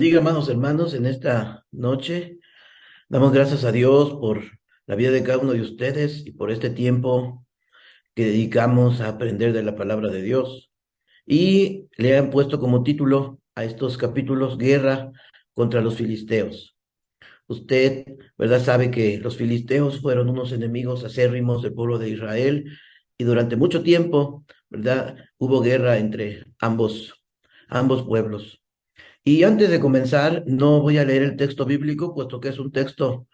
Diga, amados hermanos, en esta noche damos gracias a Dios por la vida de cada uno de ustedes y por este tiempo que dedicamos a aprender de la palabra de Dios. Y le han puesto como título a estos capítulos Guerra contra los filisteos. Usted, ¿verdad? Sabe que los filisteos fueron unos enemigos acérrimos del pueblo de Israel y durante mucho tiempo, ¿verdad? Hubo guerra entre ambos pueblos. Y antes de comenzar, no voy a leer el texto bíblico, puesto que es un texto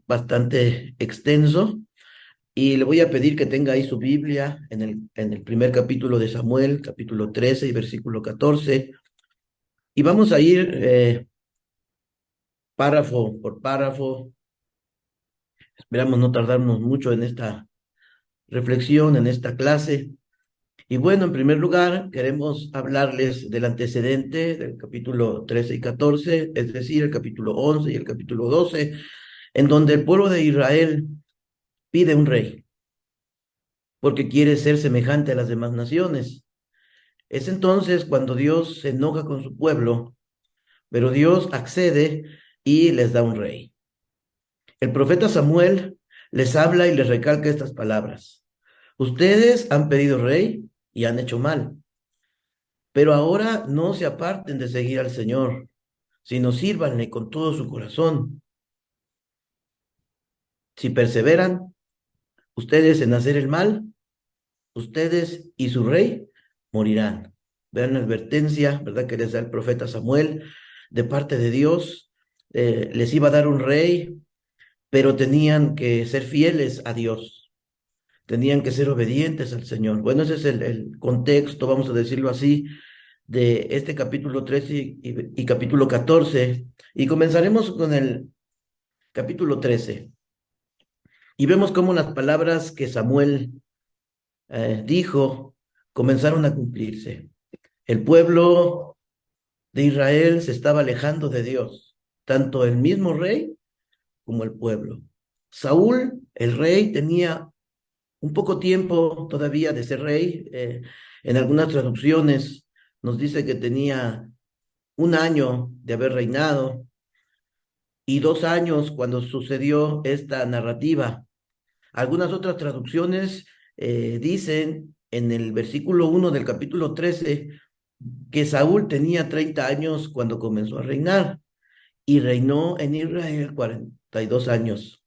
bastante extenso, y le voy a pedir que tenga ahí su Biblia en el primer capítulo de Samuel, capítulo 13 y versículo 14, y vamos a ir párrafo por párrafo. Esperamos no tardarnos mucho en esta reflexión, en esta clase. Y bueno, en primer lugar, queremos hablarles del antecedente del capítulo 13 y 14, es decir, el capítulo 11 y el capítulo 12, en donde el pueblo de Israel pide un rey, porque quiere ser semejante a las demás naciones. Es entonces cuando Dios se enoja con su pueblo, pero Dios accede y les da un rey. El profeta Samuel les habla y les recalca estas palabras. Ustedes han pedido rey y han hecho mal, pero ahora no se aparten de seguir al Señor, sino sírvanle con todo su corazón. Si perseveran ustedes en hacer el mal, ustedes y su rey morirán. Vean la advertencia, ¿verdad? Que les da el profeta Samuel de parte de Dios. Les iba a dar un rey, pero tenían que ser fieles a Dios. Tenían que ser obedientes al Señor. Bueno, ese es el contexto, vamos a decirlo así, de este capítulo 13 y capítulo 14. Y comenzaremos con el capítulo 13. Y vemos cómo las palabras que Samuel dijo comenzaron a cumplirse. El pueblo de Israel se estaba alejando de Dios, tanto el mismo rey como el pueblo. Saúl, el rey, tenía un poco tiempo todavía de ser rey. En algunas traducciones nos dice que tenía un año de haber reinado y 2 años cuando sucedió esta narrativa. Algunas otras traducciones dicen en el versículo 1 del capítulo 13 que Saúl tenía 30 años cuando comenzó a reinar y reinó en Israel 42 años.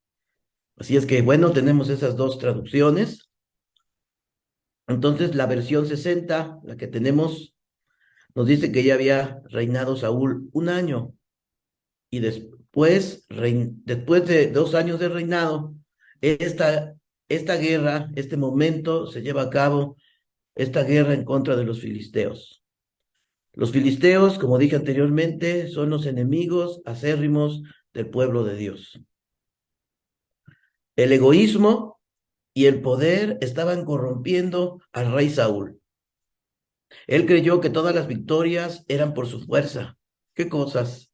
Así es que, bueno, tenemos esas dos traducciones. Entonces, la versión 60, la que tenemos, nos dice que ya había reinado Saúl un año y después de 2 años de reinado, esta, esta guerra, este momento se lleva a cabo, esta guerra en contra de los filisteos. Los filisteos, como dije anteriormente, son los enemigos acérrimos del pueblo de Dios. El egoísmo y el poder estaban corrompiendo al rey Saúl. Él creyó que todas las victorias eran por su fuerza. ¿Qué cosas?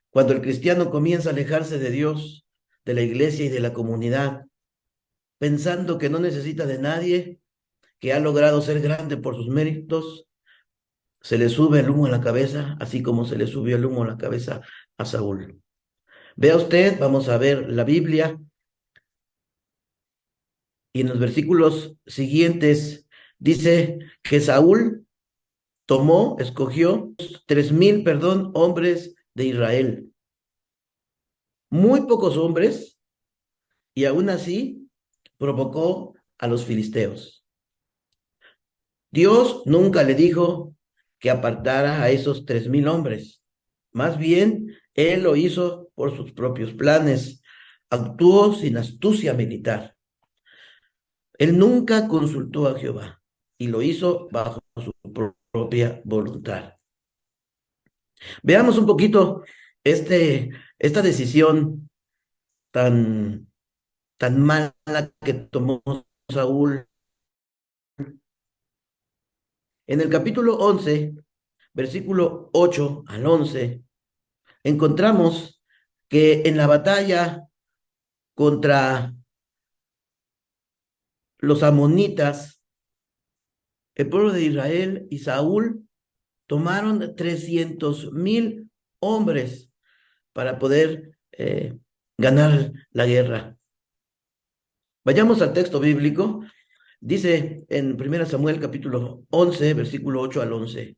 Cuando el cristiano comienza a alejarse de Dios, de la iglesia y de la comunidad, pensando que no necesita de nadie, que ha logrado ser grande por sus méritos, se le sube el humo a la cabeza, así como se le subió el humo a la cabeza a Saúl. Vea usted, vamos a ver la Biblia, y en los versículos siguientes dice que Saúl escogió 3,000, hombres de Israel. Muy pocos hombres, y aún así provocó a los filisteos. Dios nunca le dijo que apartara a esos 3,000 hombres. Más bien, él lo hizo por sus propios planes. Actuó sin astucia militar. Él nunca consultó a Jehová y lo hizo bajo su propia voluntad. Veamos un poquito esta decisión tan, tan mala que tomó Saúl. En el capítulo 11, versículo 8 al 11, encontramos que en la batalla contra los amonitas, el pueblo de Israel y Saúl tomaron 300,000 hombres para poder ganar la guerra. Vayamos al texto bíblico. Dice en 1 Samuel capítulo 11, versículo 8 al 11.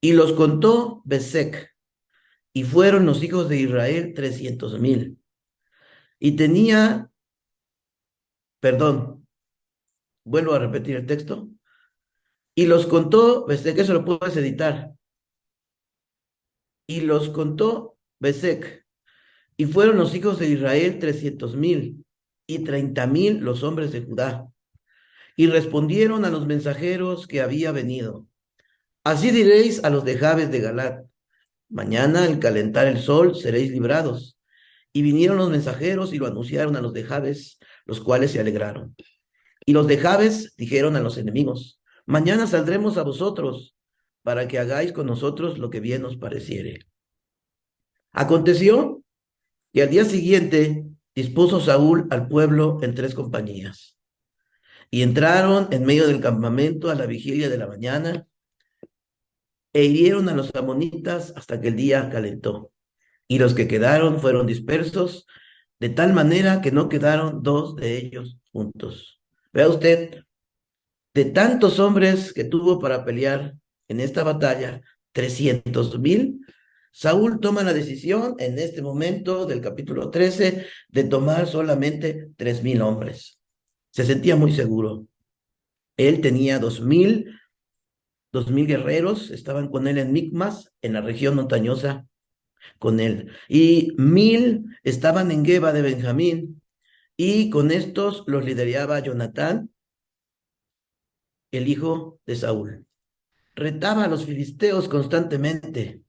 Y los contó Besec, y fueron los hijos de Israel 300,000. Y tenía, perdón, vuelvo a repetir el texto. Y los contó Besec, eso lo puedes editar. Y los contó Besec, y fueron los hijos de Israel 300,000, y 30,000 los hombres de Judá. Y respondieron a los mensajeros que había venido. Así diréis a los de Jabes de Galat: mañana al calentar el sol seréis librados. Y vinieron los mensajeros y lo anunciaron a los de Jabes, los cuales se alegraron. Y los de Jabes dijeron a los enemigos: mañana saldremos a vosotros, para que hagáis con nosotros lo que bien os pareciere. Aconteció que al día siguiente dispuso Saúl al pueblo en 3 compañías. Y entraron en medio del campamento a la vigilia de la mañana, e hirieron a los amonitas hasta que el día calentó. Y los que quedaron fueron dispersos, de tal manera que no quedaron 2 de ellos juntos. Vea usted, de tantos hombres que tuvo para pelear en esta batalla, 300,000, Saúl toma la decisión en este momento del capítulo 13 de tomar solamente 3,000 hombres. Se sentía muy seguro. Él tenía 2,000 guerreros, estaban con él en Micmas, en la región montañosa con él. Y 1,000 estaban en Geba de Benjamín, y con estos los lideraba Jonatán, el hijo de Saúl. Retaba a los filisteos constantemente.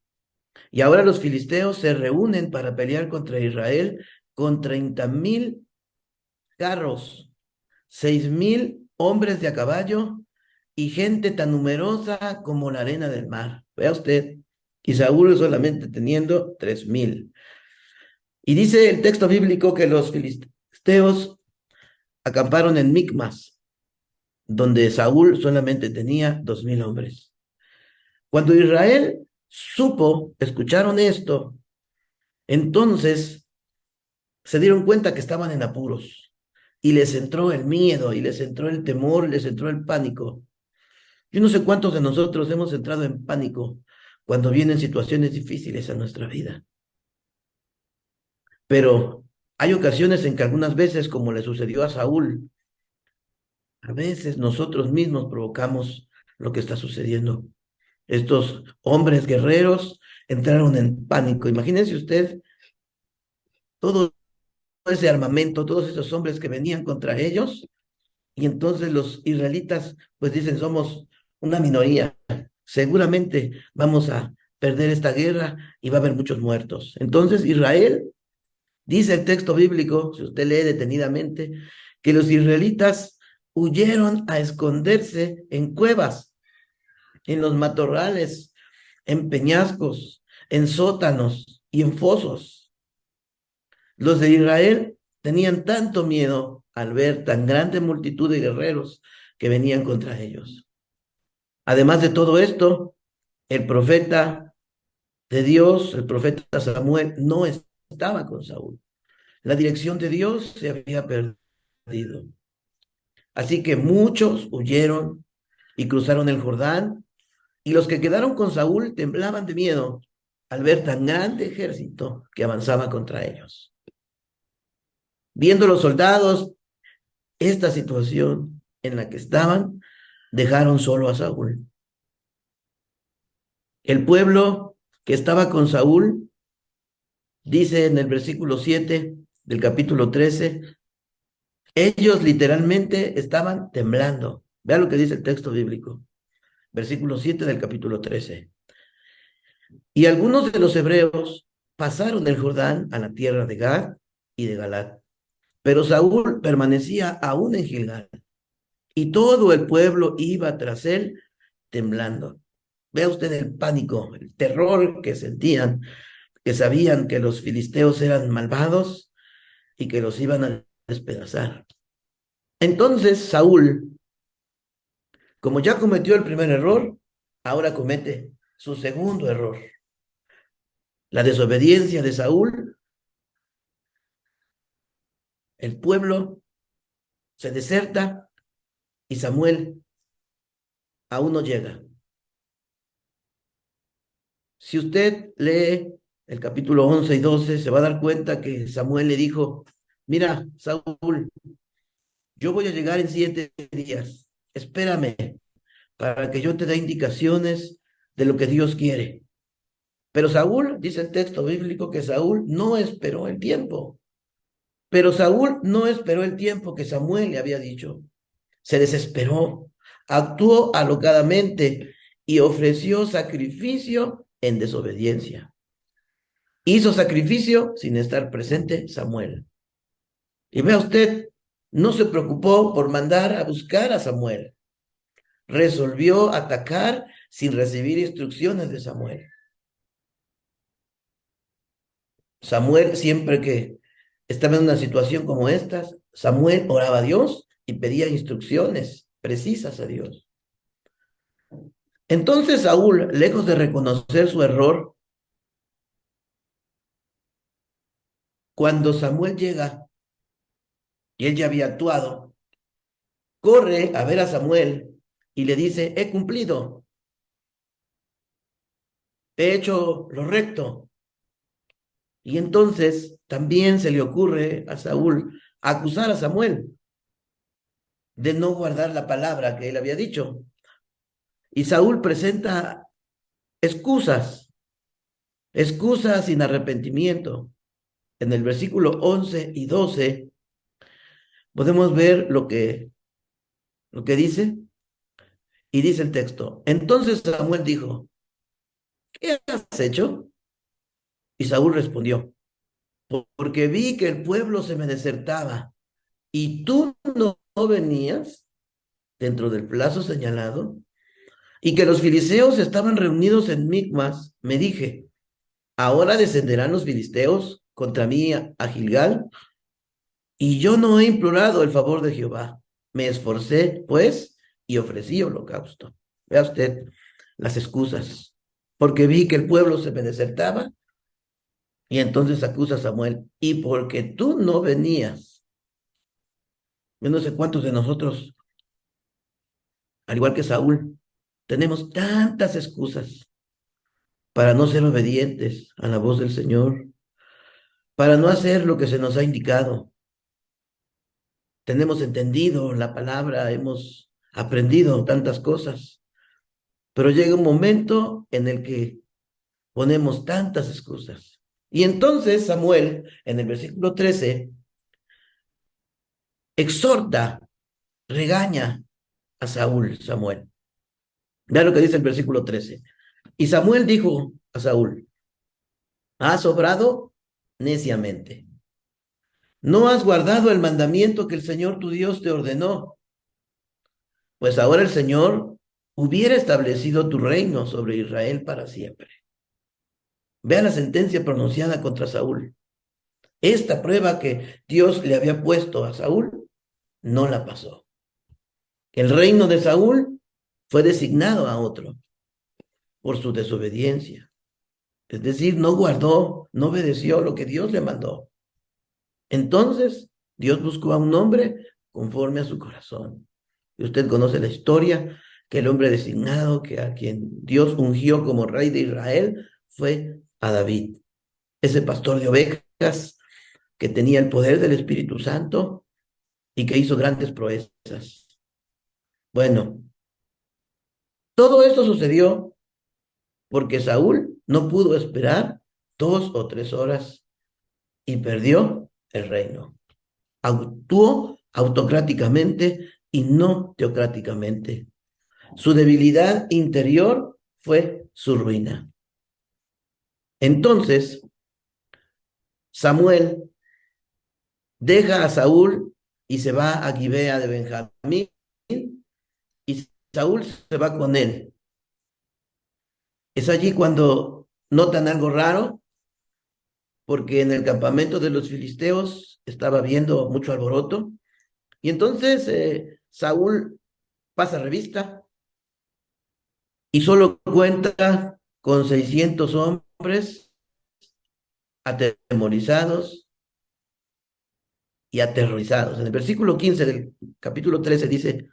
Y ahora los filisteos se reúnen para pelear contra Israel con 30,000 carros, 6,000 hombres de a caballo y gente tan numerosa como la arena del mar. Vea usted, y Saúl solamente teniendo 3,000. Y dice el texto bíblico que los filisteos acamparon en Micmas, donde Saúl solamente tenía 2,000 hombres. Cuando Israel escucharon esto, entonces se dieron cuenta que estaban en apuros, y les entró el miedo, y les entró el temor, y les entró el pánico. Yo no sé cuántos de nosotros hemos entrado en pánico cuando vienen situaciones difíciles a nuestra vida. Pero hay ocasiones en que algunas veces, como le sucedió a Saúl, a veces nosotros mismos provocamos lo que está sucediendo. Estos hombres guerreros entraron en pánico. Imagínense usted todo ese armamento, todos esos hombres que venían contra ellos, y entonces los israelitas pues dicen: somos una minoría, seguramente vamos a perder esta guerra y va a haber muchos muertos. Entonces Israel, dice el texto bíblico, si usted lee detenidamente, que los israelitas huyeron a esconderse en cuevas, en los matorrales, en peñascos, en sótanos y en fosos. Los de Israel tenían tanto miedo al ver tan grande multitud de guerreros que venían contra ellos. Además de todo esto, el profeta de Dios, el profeta Samuel, no estaba con Saúl. La dirección de Dios se había perdido. Así que muchos huyeron y cruzaron el Jordán, y los que quedaron con Saúl temblaban de miedo al ver tan grande ejército que avanzaba contra ellos. Viendo los soldados esta situación en la que estaban, dejaron solo a Saúl. El pueblo que estaba con Saúl, dice en el versículo 7 del capítulo 13, ellos literalmente estaban temblando. Vea lo que dice el texto bíblico. Versículo 7 del capítulo 13. Y algunos de los hebreos pasaron el Jordán a la tierra de Gad y de Galat, pero Saúl permanecía aún en Gilgal, y todo el pueblo iba tras él temblando. Vea usted el pánico, el terror que sentían, que sabían que los filisteos eran malvados y que los iban a despedazar. Entonces Saúl, como ya cometió el primer error, ahora comete su segundo error. La desobediencia de Saúl, el pueblo se deserta y Samuel aún no llega. Si usted lee el capítulo 11 y 12, se va a dar cuenta que Samuel le dijo, mira, Saúl, yo voy a llegar en 7 días, espérame para que yo te dé indicaciones de lo que Dios quiere. Pero Saúl, dice el texto bíblico, que Saúl no esperó el tiempo. Pero Saúl no esperó el tiempo que Samuel le había dicho. Se desesperó, actuó alocadamente y ofreció sacrificio en desobediencia. Hizo sacrificio sin estar presente Samuel. Y vea usted, no se preocupó por mandar a buscar a Samuel. Resolvió atacar sin recibir instrucciones de Samuel. Samuel, siempre que estaba en una situación como esta, Samuel oraba a Dios y pedía instrucciones precisas a Dios. Entonces Saúl, lejos de reconocer su error, cuando Samuel llega y él ya había actuado, corre a ver a Samuel y le dice, he cumplido, he hecho lo recto. Y entonces también se le ocurre a Saúl acusar a Samuel de no guardar la palabra que él había dicho. Y Saúl presenta excusas, excusas sin arrepentimiento. En el versículo 11 y 12 podemos ver lo que dice. Y dice el texto, entonces Samuel dijo, ¿qué has hecho? Y Saúl respondió, porque vi que el pueblo se me desertaba y tú no venías dentro del plazo señalado y que los filisteos estaban reunidos en Micmas, me dije, ahora descenderán los filisteos contra mí a Gilgal y yo no he implorado el favor de Jehová. Me esforcé, pues, y ofrecí holocausto. Vea usted las excusas, porque vi que el pueblo se me desertaba y entonces acusa a Samuel, y porque tú no venías. Yo no sé cuántos de nosotros, al igual que Saúl, tenemos tantas excusas para no ser obedientes a la voz del Señor, para no hacer lo que se nos ha indicado. Tenemos entendido la palabra, hemos aprendido tantas cosas, pero llega un momento en el que ponemos tantas excusas. Y entonces Samuel, en el versículo 13, exhorta, regaña a Samuel. Vea lo que dice el versículo 13. Y Samuel dijo a Saúl, has obrado neciamente. No has guardado el mandamiento que el Señor tu Dios te ordenó, pues ahora el Señor hubiera establecido tu reino sobre Israel para siempre. Vea la sentencia pronunciada contra Saúl. Esta prueba que Dios le había puesto a Saúl, no la pasó. El reino de Saúl fue designado a otro por su desobediencia. Es decir, no guardó, no obedeció lo que Dios le mandó. Entonces, Dios buscó a un hombre conforme a su corazón. Y usted conoce la historia, que el hombre designado, que a quien Dios ungió como rey de Israel, fue a David, ese pastor de ovejas que tenía el poder del Espíritu Santo y que hizo grandes proezas. Bueno, todo esto sucedió porque Saúl no pudo esperar 2 o 3 horas y perdió el reino. Actuó autocráticamente y no teocráticamente. Su debilidad interior fue su ruina. Entonces, Samuel deja a Saúl y se va a Gibea de Benjamín y Saúl se va con él. Es allí cuando notan algo raro, porque en el campamento de los filisteos estaba habiendo mucho alboroto. Y entonces Saúl pasa revista y solo cuenta con 600 hombres atemorizados y aterrorizados. En el versículo 15 del capítulo 13 dice,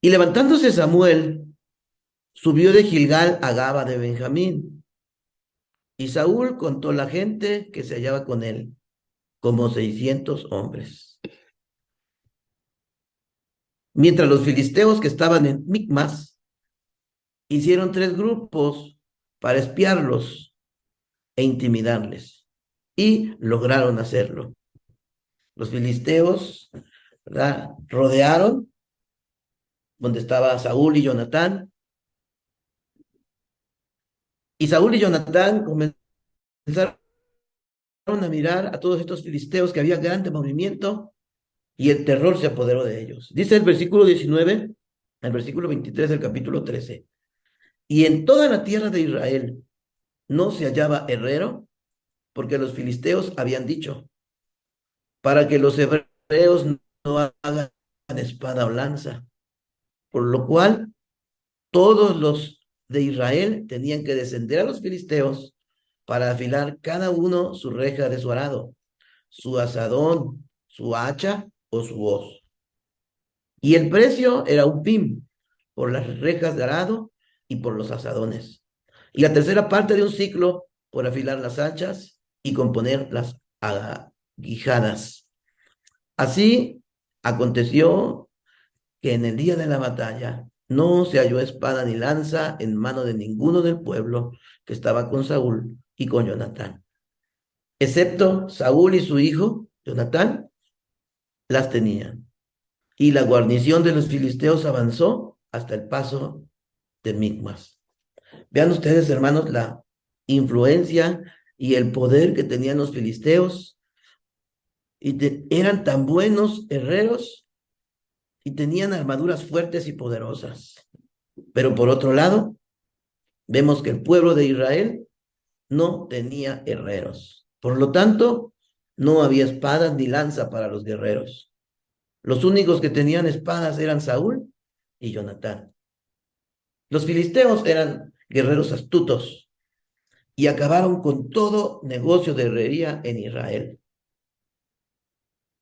y levantándose Samuel, subió de Gilgal a Gaba de Benjamín, y Saúl contó la gente que se hallaba con él, como 600 hombres. Mientras los filisteos que estaban en Micmas hicieron 3 grupos para espiarlos e intimidarles, y lograron hacerlo. Los filisteos, ¿verdad?, rodearon donde estaba Saúl y Jonatán, y Saúl y Jonatán comenzaron a mirar a todos estos filisteos, que había grande movimiento, y el terror se apoderó de ellos. Dice el versículo 19, el versículo 23 del capítulo 13, y en toda la tierra de Israel no se hallaba herrero, porque los filisteos habían dicho, para que los hebreos no hagan espada o lanza, por lo cual todos los de Israel tenían que descender a los filisteos para afilar cada uno su reja de su arado, su azadón, su hacha o su hoz. Y el precio era un pim por las rejas de arado y por los azadones. Y la tercera parte de un ciclo por afilar las hachas y componer las aguijadas. Así aconteció que en el día de la batalla no se halló espada ni lanza en mano de ninguno del pueblo que estaba con Saúl y con Jonatán, excepto Saúl y su hijo, Jonatán, las tenían. Y la guarnición de los filisteos avanzó hasta el paso de Micmas. Vean ustedes, hermanos, la influencia y el poder que tenían los filisteos, y eran tan buenos herreros y tenían armaduras fuertes y poderosas. Pero por otro lado, vemos que el pueblo de Israel no tenía herreros. Por lo tanto, no había espadas ni lanza para los guerreros. Los únicos que tenían espadas eran Saúl y Jonatán. Los filisteos eran guerreros astutos y acabaron con todo negocio de herrería en Israel.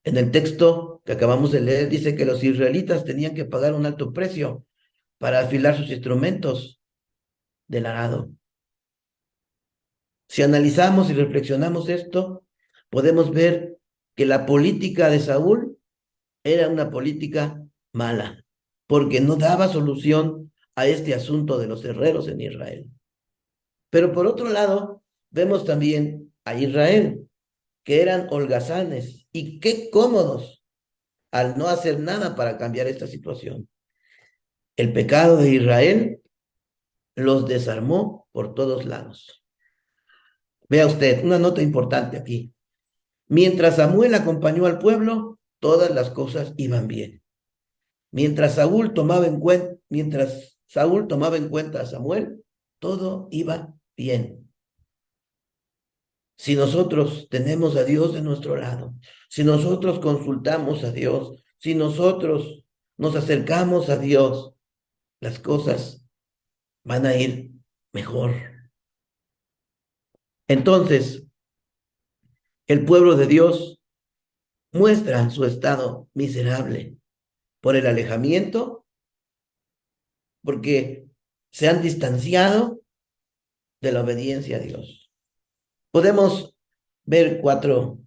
En el texto que acabamos de leer dice que los israelitas tenían que pagar un alto precio para afilar sus instrumentos del arado. Si analizamos y reflexionamos esto, podemos ver que la política de Saúl era una política mala, porque no daba solución a este asunto de los herreros en Israel. Pero por otro lado, vemos también a Israel, que eran holgazanes y qué cómodos al no hacer nada para cambiar esta situación. El pecado de Israel los desarmó por todos lados. Vea usted, una nota importante aquí. Mientras Samuel acompañó al pueblo, todas las cosas iban bien. Mientras Saúl tomaba en cuenta a Samuel, todo iba bien. Si nosotros tenemos a Dios de nuestro lado, si nosotros consultamos a Dios, si nosotros nos acercamos a Dios, las cosas van a ir mejor. Entonces, el pueblo de Dios muestra su estado miserable por el alejamiento, porque se han distanciado de la obediencia a Dios. Podemos ver cuatro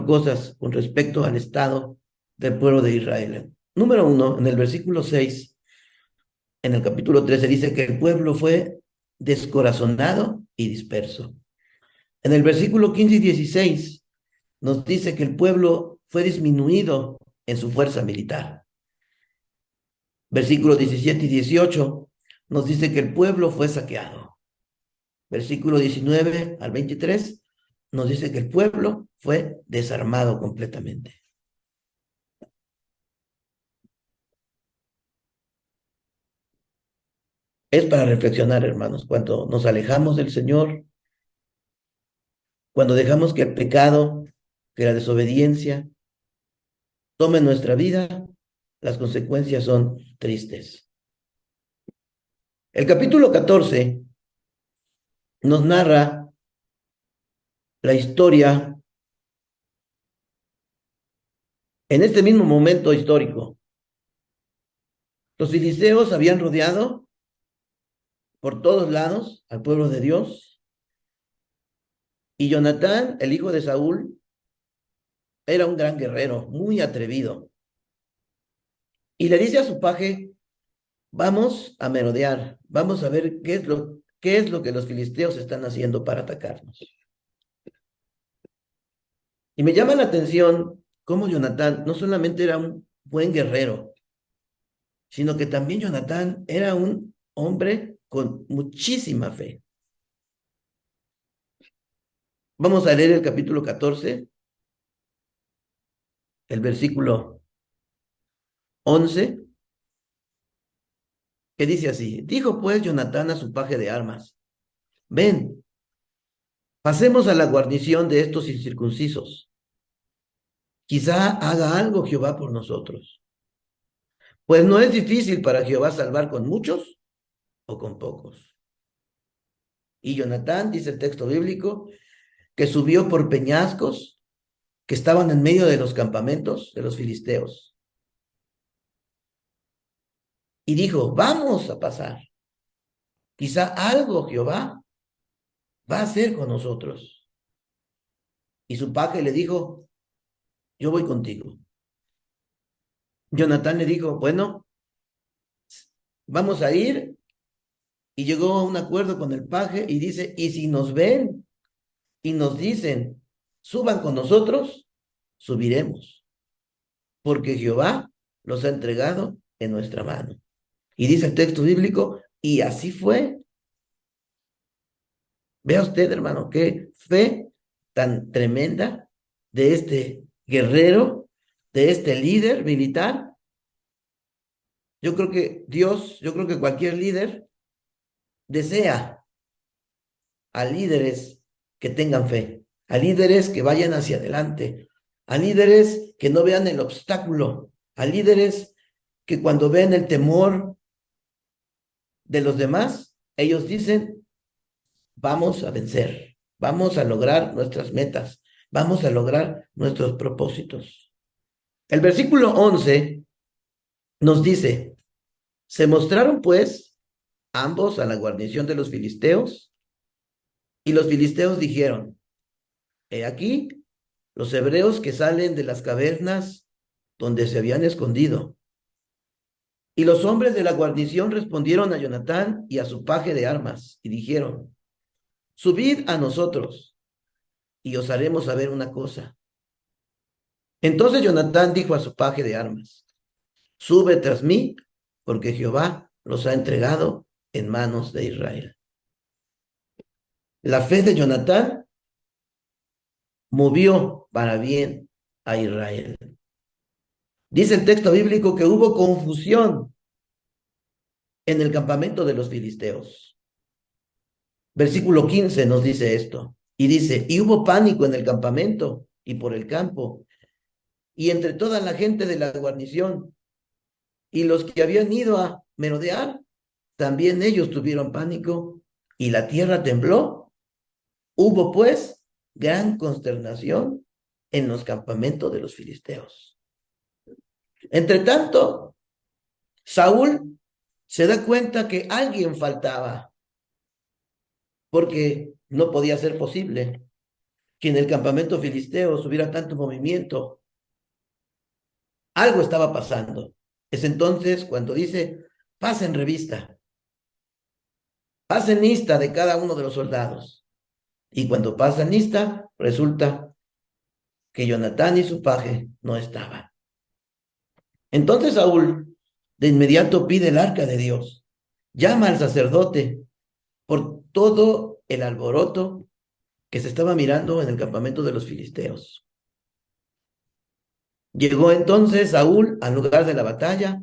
cosas con respecto al estado del pueblo de Israel. Número 1, en el versículo 6, en el capítulo 13, dice que el pueblo fue descorazonado y disperso. En el versículo 15 y 16 nos dice que el pueblo fue disminuido en su fuerza militar. Versículos 17 y 18 nos dice que el pueblo fue saqueado. Versículo 19 al 23 nos dice que el pueblo fue desarmado completamente. Es para reflexionar, hermanos, cuando nos alejamos del Señor, cuando dejamos que el pecado, que la desobediencia tome nuestra vida, las consecuencias son tristes. El capítulo 14 nos narra la historia en este mismo momento histórico. Los filisteos habían rodeado por todos lados al pueblo de Dios, y Jonatán, el hijo de Saúl, era un gran guerrero, muy atrevido. Y le dice a su paje: vamos a merodear, vamos a ver qué es lo que los filisteos están haciendo para atacarnos. Y me llama la atención cómo Jonatán no solamente era un buen guerrero, sino que también Jonatán era un hombre con muchísima fe. Vamos a leer el capítulo 14, el versículo 11, que dice así: dijo pues Jonatán a su paje de armas: ven, pasemos a la guarnición de estos incircuncisos. Quizá haga algo Jehová por nosotros. Pues no es difícil para Jehová salvar con muchos o con pocos. Y Jonatán, dice el texto bíblico, que subió por peñascos que estaban en medio de los campamentos de los filisteos. Y dijo: vamos a pasar. Quizá algo Jehová va a hacer con nosotros. Y su paje le dijo: yo voy contigo. Jonatán le dijo: bueno, vamos a ir. Y llegó a un acuerdo con el paje y dice: y si nos ven y nos dicen, suban con nosotros, subiremos, porque Jehová los ha entregado en nuestra mano. Y dice el texto bíblico: y así fue. Vea usted, hermano, qué fe tan tremenda de este guerrero, de este líder militar. Yo creo que cualquier líder desea a líderes que tengan fe, a líderes que vayan hacia adelante, a líderes que no vean el obstáculo, a líderes que cuando ven el temor de los demás, ellos dicen: vamos a vencer, vamos a lograr nuestras metas, vamos a lograr nuestros propósitos. El versículo 11 nos dice: se mostraron pues ambos a la guarnición de los filisteos, y los filisteos dijeron: he aquí los hebreos que salen de las cavernas donde se habían escondido. Y los hombres de la guarnición respondieron a Jonatán y a su paje de armas, y dijeron: subid a nosotros, y os haremos saber una cosa. Entonces Jonatán dijo a su paje de armas: sube tras mí, porque Jehová los ha entregado en manos de Israel. La fe de Jonatán movió para bien a Israel. Dice el texto bíblico que hubo confusión en el campamento de los filisteos. Versículo 15 nos dice esto. Y dice: y hubo pánico en el campamento y por el campo, y entre toda la gente de la guarnición, y los que habían ido a merodear, también ellos tuvieron pánico, y la tierra tembló. Hubo pues gran consternación en los campamentos de los filisteos. Entre tanto, Saúl se da cuenta que alguien faltaba, porque no podía ser posible que en el campamento filisteo hubiera tanto movimiento. Algo estaba pasando. Es entonces cuando dice: pasen revista, pasen lista de cada uno de los soldados. Y cuando pasan lista, resulta que Jonatán y su paje no estaban. Entonces Saúl de inmediato pide el arca de Dios, llama al sacerdote por todo el alboroto que se estaba mirando en el campamento de los filisteos. Llegó entonces Saúl al lugar de la batalla,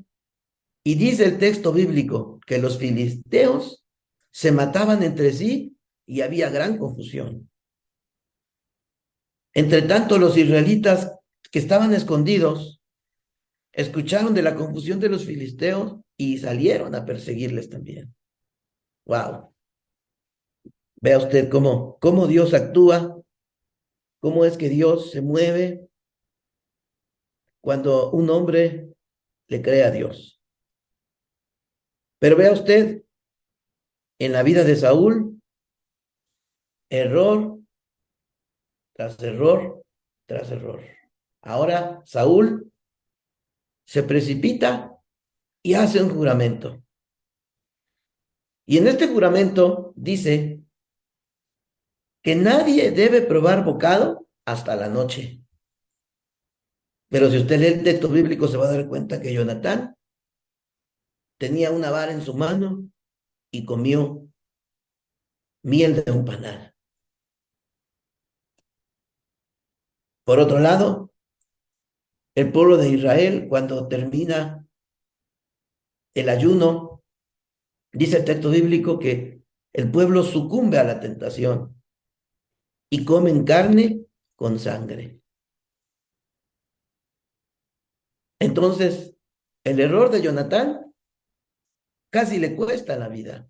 y dice el texto bíblico que los filisteos se mataban entre sí y había gran confusión. Entre tanto, los israelitas que estaban escondidos escucharon de la confusión de los filisteos y salieron a perseguirles también. Wow. Vea usted cómo Dios actúa, cómo es que Dios se mueve cuando un hombre le cree a Dios. Pero vea usted, en la vida de Saúl, error tras error tras error. Ahora Saúl se precipita y hace un juramento. Y en este juramento dice que nadie debe probar bocado hasta la noche. Pero si usted lee el texto bíblico se va a dar cuenta que Jonatán tenía una vara en su mano y comió miel de un panal. Por otro lado, el pueblo de Israel, cuando termina el ayuno, dice el texto bíblico que el pueblo sucumbe a la tentación y comen carne con sangre. Entonces, el error de Jonatán casi le cuesta la vida,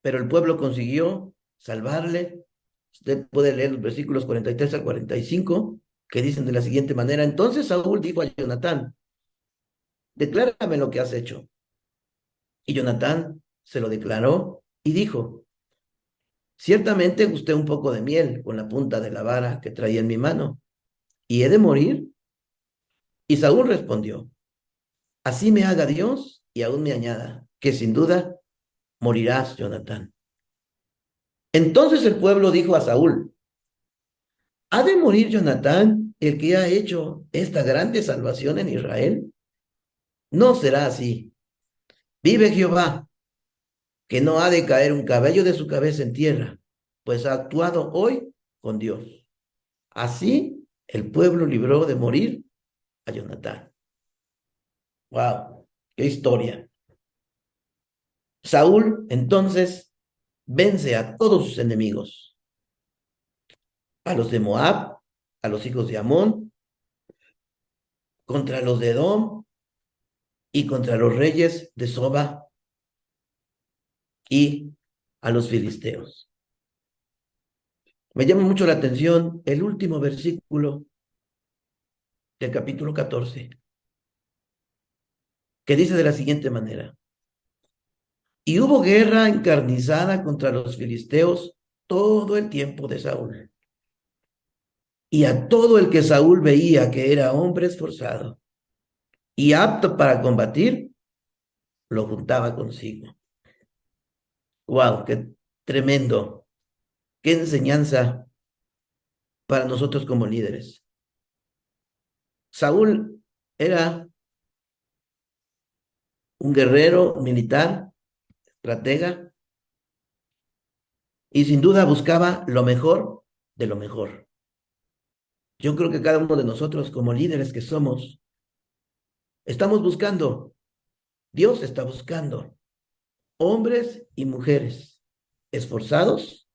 pero el pueblo consiguió salvarle. Usted puede leer los versículos 43 al 45, que dicen de la siguiente manera: entonces Saúl dijo a Jonatán, declárame lo que has hecho. Y Jonatán se lo declaró y dijo, ciertamente gusté un poco de miel con la punta de la vara que traía en mi mano, y he de morir. Y Saúl respondió, así me haga Dios y aún me añada, que sin duda morirás, Jonatán. Entonces el pueblo dijo a Saúl, ¿ha de morir Jonatán, el que ha hecho esta grande salvación en Israel? No será así. Vive Jehová, que no ha de caer un cabello de su cabeza en tierra, pues ha actuado hoy con Dios. Así el pueblo libró de morir a Jonatán. ¡Wow! ¡Qué historia! Saúl entonces vence a todos sus enemigos, a los de Moab, a los hijos de Amón, contra los de Edom y contra los reyes de Soba y a los filisteos. Me llama mucho la atención el último versículo del capítulo 14, que dice de la siguiente manera, y hubo guerra encarnizada contra los filisteos todo el tiempo de Saúl. Y a todo el que Saúl veía que era hombre esforzado y apto para combatir, lo juntaba consigo. ¡Wow! ¡Qué tremendo! ¡Qué enseñanza para nosotros como líderes! Saúl era un guerrero militar, estratega, y sin duda buscaba lo mejor de lo mejor. Yo creo que cada uno de nosotros, como líderes que somos, estamos buscando, Dios está buscando hombres y mujeres esforzados,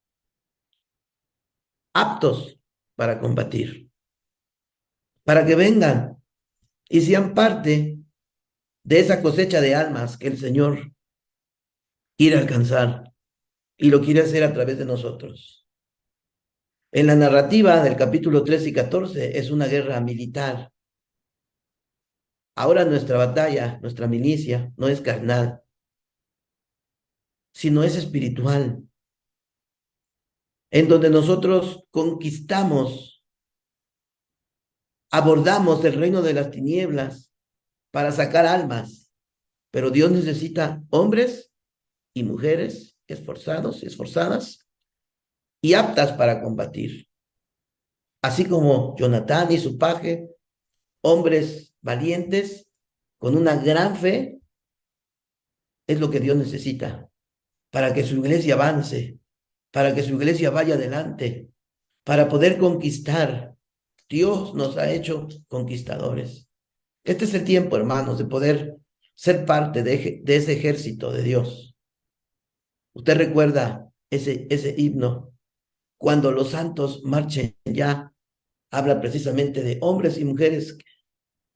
aptos para combatir, para que vengan y sean parte de esa cosecha de almas que el Señor quiere alcanzar y lo quiere hacer a través de nosotros. En la narrativa del capítulo 13 y 14 es una guerra militar. Ahora nuestra batalla, nuestra milicia, no es carnal, sino es espiritual, en donde nosotros conquistamos, abordamos el reino de las tinieblas para sacar almas, pero Dios necesita hombres y mujeres esforzados y esforzadas y aptas para combatir, así como Jonatán y su paje, hombres valientes con una gran fe, es lo que Dios necesita para que su iglesia avance, para que su iglesia vaya adelante, para poder conquistar. Dios nos ha hecho conquistadores. Este es el tiempo, hermanos, de poder ser parte de ese ejército de Dios. Usted recuerda ese himno, cuando los santos marchen ya, habla precisamente de hombres y mujeres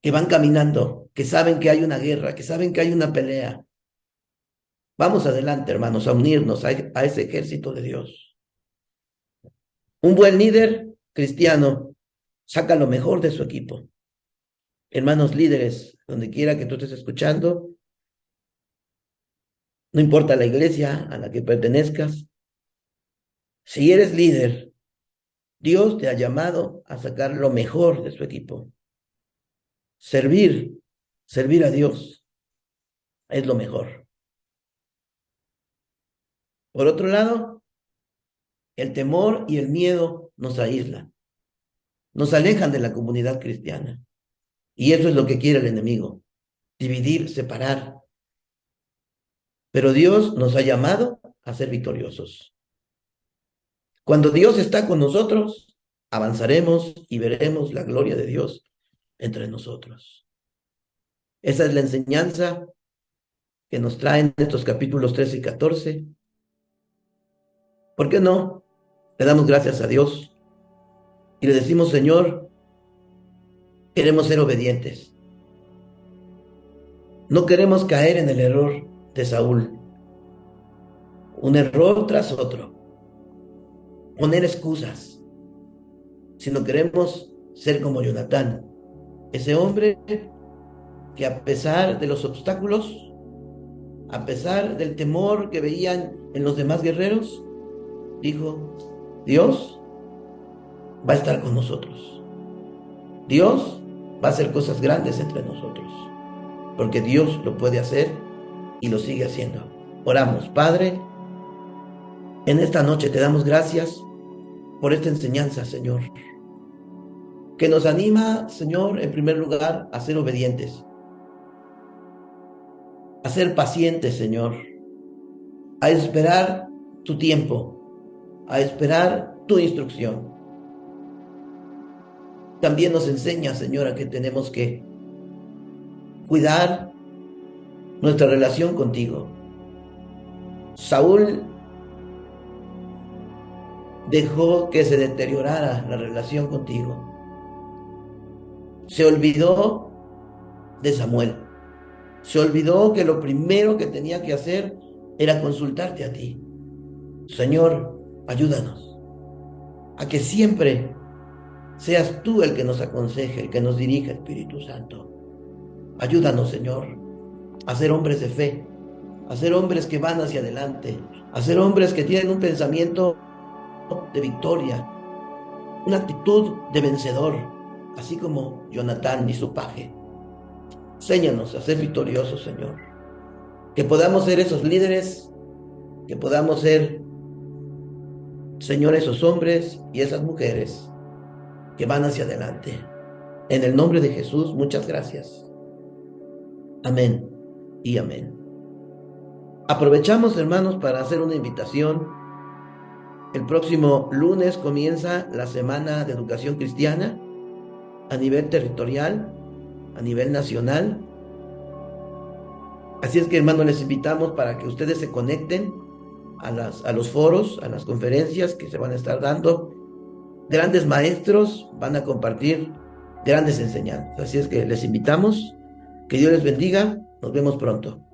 que van caminando, que saben que hay una guerra, que saben que hay una pelea, Vamos adelante, hermanos, a unirnos a ese ejército de Dios. Un buen líder cristiano saca lo mejor de su equipo. Hermanos líderes, donde quiera que tú estés escuchando, no importa la iglesia a la que pertenezcas, si eres líder, Dios te ha llamado a sacar lo mejor de su equipo. Servir a Dios es lo mejor. Por otro lado, el temor y el miedo nos aíslan, nos alejan de la comunidad cristiana. Y eso es lo que quiere el enemigo, dividir, separar. Pero Dios nos ha llamado a ser victoriosos. Cuando Dios está con nosotros, avanzaremos y veremos la gloria de Dios entre nosotros. Esa es la enseñanza que nos traen estos capítulos 13 y 14. ¿Por qué no? Le damos gracias a Dios y le decimos, Señor, queremos ser obedientes. No queremos caer en el error de Saúl. Un error tras otro. Poner excusas. Sino queremos ser como Jonatán. Ese hombre que a pesar de los obstáculos, a pesar del temor que veían en los demás guerreros, dijo, Dios va a estar con nosotros. Dios va a hacer cosas grandes entre nosotros. Porque Dios lo puede hacer y lo sigue haciendo. Oramos, Padre, en esta noche te damos gracias por esta enseñanza, Señor, que nos anima, Señor, en primer lugar, a ser obedientes, a ser pacientes, Señor, a esperar tu tiempo, a esperar tu instrucción. También nos enseña, Señor, a que tenemos que cuidar nuestra relación contigo. Saúl dejó que se deteriorara la relación contigo. Se olvidó de Samuel. Se olvidó que lo primero que tenía que hacer era consultarte a ti. Señor, ayúdanos a que siempre seas tú el que nos aconseje, el que nos dirija, Espíritu Santo. Ayúdanos, Señor, a ser hombres de fe, a ser hombres que van hacia adelante, a ser hombres que tienen un pensamiento de victoria, una actitud de vencedor, así como Jonatán y su paje. Enséñanos a ser victoriosos, Señor. Que podamos ser esos líderes, que podamos ser, Señor, esos hombres y esas mujeres que van hacia adelante. En el nombre de Jesús, muchas gracias. Amén y amén. Aprovechamos, hermanos, para hacer una invitación. El próximo lunes comienza la Semana de Educación Cristiana a nivel territorial, a nivel nacional. Así es que, hermanos, les invitamos para que ustedes se conecten a los foros, a las conferencias que se van a estar dando. Grandes maestros van a compartir grandes enseñanzas. Así es que les invitamos. Que Dios les bendiga. Nos vemos pronto.